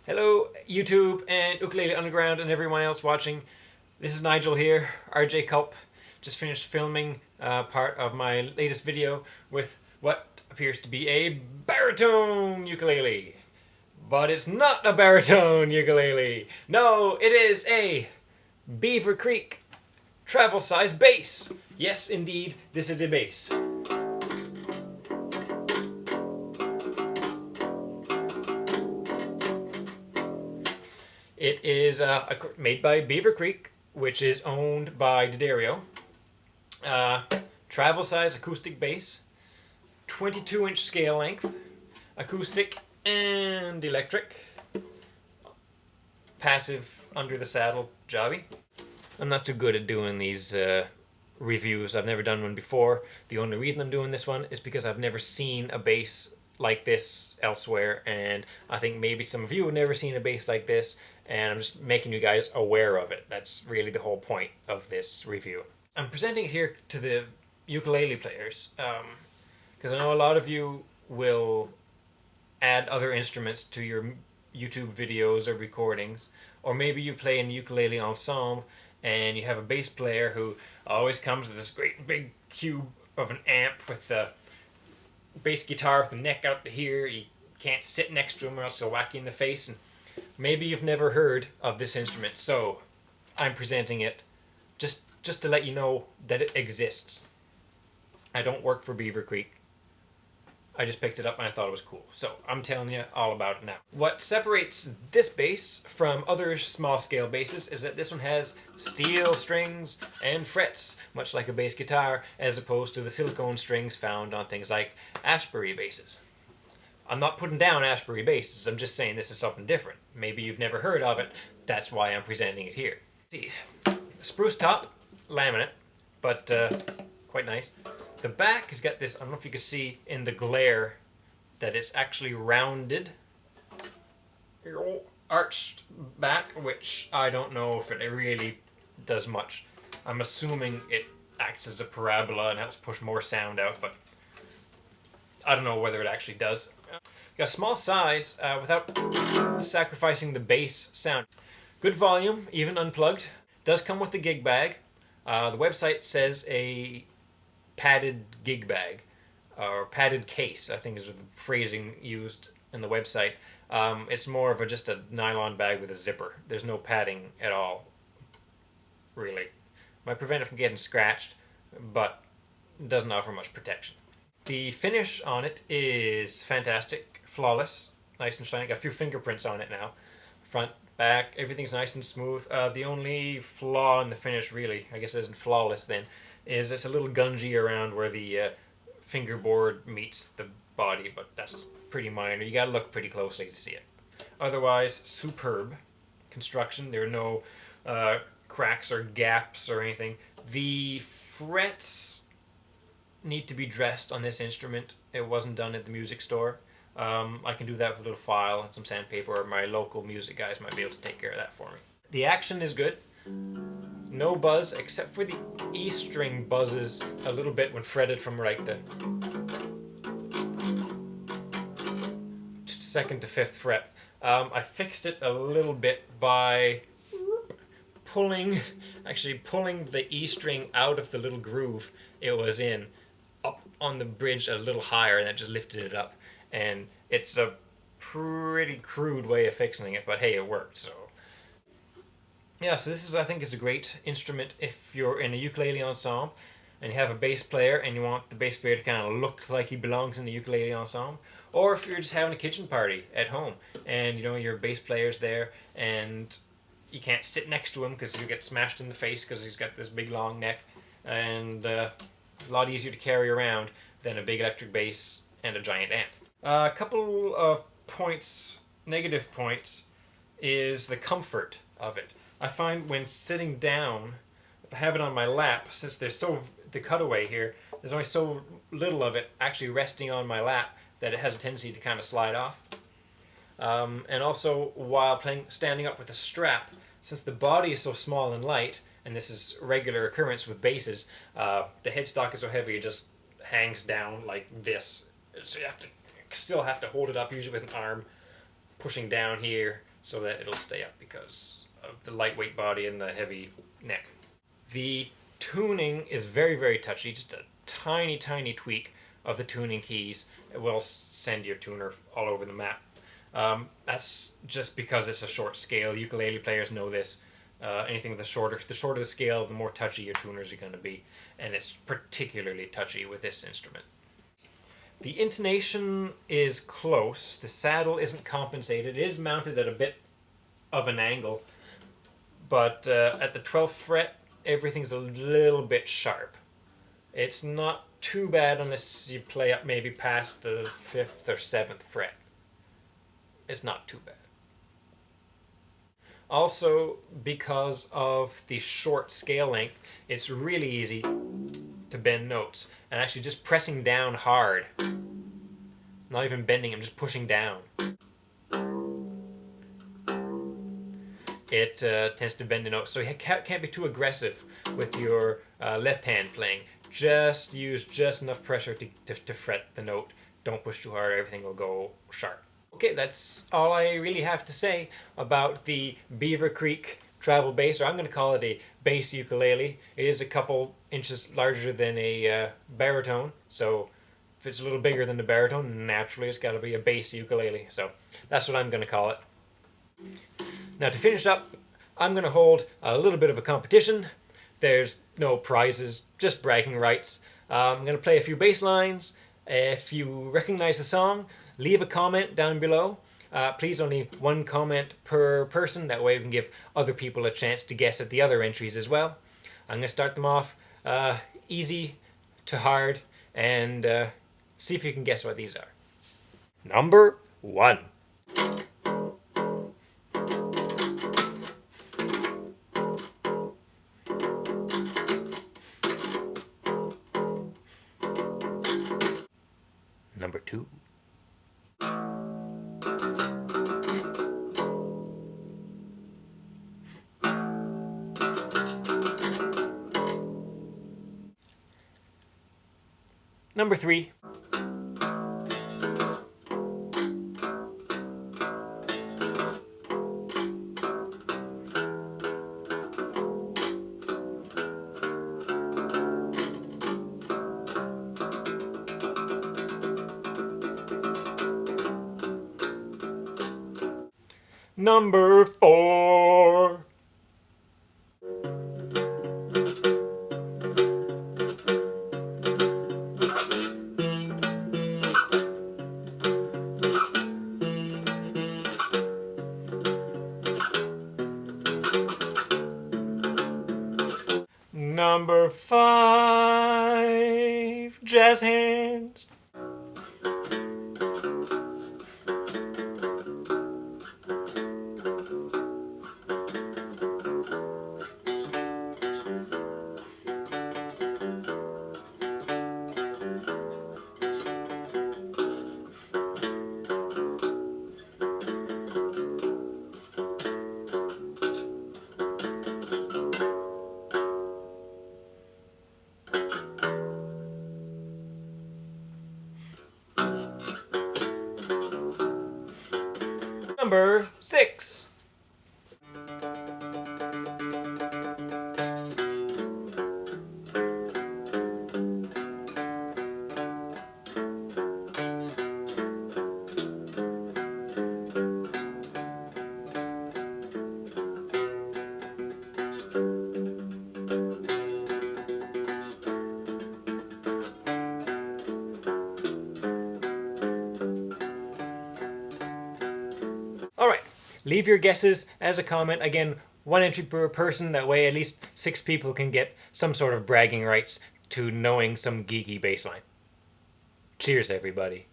Hello, YouTube and Ukulele Underground and everyone else watching. This is Nigel here, RJ Culp. Just finished filming part of my latest video with what appears to be a baritone ukulele. But it's not a baritone ukulele. No, it is a Beaver Creek travel size bass. Yes, indeed, this is a bass. It is made by Beaver Creek, which is owned by D'Addario. Travel size acoustic bass, 22-inch scale length, acoustic and electric, passive under the saddle jobby. I'm not too good at doing these reviews. I've never done one before. The only reason I'm doing this one is because I've never seen a bass like this elsewhere, and I think maybe some of you have never seen a bass like this, and I'm just making you guys aware of it. That's really the whole point of this review. I'm presenting it here to the ukulele players because I know a lot of you will add other instruments to your YouTube videos or recordings, or maybe you play in ukulele ensemble and you have a bass player who always comes with this great big cube of an amp with the bass guitar with the neck out to here. You can't sit next to him or else he'll whack you in the face. And maybe you've never heard of this instrument, so I'm presenting it just to let you know that it exists. I don't work for Beaver Creek. I just picked it up and I thought it was cool. So I'm telling you all about it now. What separates this bass from other small scale basses is that this one has steel strings and frets, much like a bass guitar, as opposed to the silicone strings found on things like Ashbury basses. I'm not putting down Ashbury basses, I'm just saying this is something different. Maybe you've never heard of it, that's why I'm presenting it here. See, spruce top, laminate, but quite nice. The back has got this, I don't know if you can see in the glare, that it's actually rounded, arched back, which I don't know if it really does much. I'm assuming it acts as a parabola and helps push more sound out, but I don't know whether it actually does. Got a small size without sacrificing the bass sound. Good volume, even unplugged. Does come with the gig bag. The website says a padded gig bag, or padded case, I think is the phrasing used in the website. It's more of just a nylon bag with a zipper. There's no padding at all, really. Might prevent it from getting scratched, but doesn't offer much protection. The finish on it is fantastic, flawless, nice and shiny. Got a few fingerprints on it now. Front, back, everything's nice and smooth. The only flaw in the finish, really, I guess it isn't flawless then, is it's a little gungy around where the fingerboard meets the body, but that's pretty minor. You gotta look pretty closely to see it. Otherwise, superb construction. There are no cracks or gaps or anything. The frets need to be dressed on this instrument. It wasn't done at the music store. I can do that with a little file and some sandpaper, or my local music guys might be able to take care of that for me. The action is good. No buzz, except for the E string buzzes a little bit when fretted from like the 2nd to 5th fret. I fixed it a little bit by pulling the E string out of the little groove it was in, up on the bridge a little higher, and that just lifted it up. And it's a pretty crude way of fixing it, but hey, it worked, so. Yeah, so this is, I think, is a great instrument if you're in a ukulele ensemble and you have a bass player and you want the bass player to kind of look like he belongs in the ukulele ensemble, or if you're just having a kitchen party at home and your bass player's there and you can't sit next to him because you get smashed in the face because he's got this big long neck, and a lot easier to carry around than a big electric bass and a giant amp. A couple of points, negative points, is the comfort of it. I find when sitting down, if I have it on my lap, since there's the cutaway here, there's only so little of it actually resting on my lap that it has a tendency to kind of slide off. And also, while standing up with a strap, since the body is so small and light, and this is regular occurrence with basses, the headstock is so heavy it just hangs down like this. So you still have to hold it up, usually with an arm pushing down here, so that it'll stay up because of the lightweight body and the heavy neck. The tuning is very, very touchy. Just a tiny, tiny tweak of the tuning keys will send your tuner all over the map. That's just because it's a short scale. Ukulele players know this. Anything with the shorter the scale, the more touchy your tuners are going to be, and it's particularly touchy with this instrument. The intonation is close. The saddle isn't compensated. It is mounted at a bit of an angle, but at the 12th fret, everything's a little bit sharp. It's not too bad unless you play up maybe past the 5th or 7th fret. It's not too bad. Also, because of the short scale length, it's really easy to bend notes. And actually just pressing down hard, not even bending, I'm just pushing down, it tends to bend the notes. So you can't be too aggressive with your left hand playing. Just use just enough pressure to fret the note. Don't push too hard, everything will go sharp. Okay, that's all I really have to say about the Beaver Creek travel bass, or I'm going to call it a bass ukulele. It is a couple inches larger than a baritone, so if it's a little bigger than the baritone, naturally it's got to be a bass ukulele. So that's what I'm going to call it. Now to finish up, I'm going to hold a little bit of a competition. There's no prizes, just bragging rights. I'm going to play a few bass lines. If you recognize the song, leave a comment down below. Please only one comment per person, that way we can give other people a chance to guess at the other entries as well. I'm going to start them off easy to hard and see if you can guess what these are. Number 1. Number 2. Number 3. Number 4. Number 5. Jazz hands. Number 6. Alright, leave your guesses as a comment. Again, one entry per person, that way at least 6 people can get some sort of bragging rights to knowing some geeky bassline. Cheers, everybody.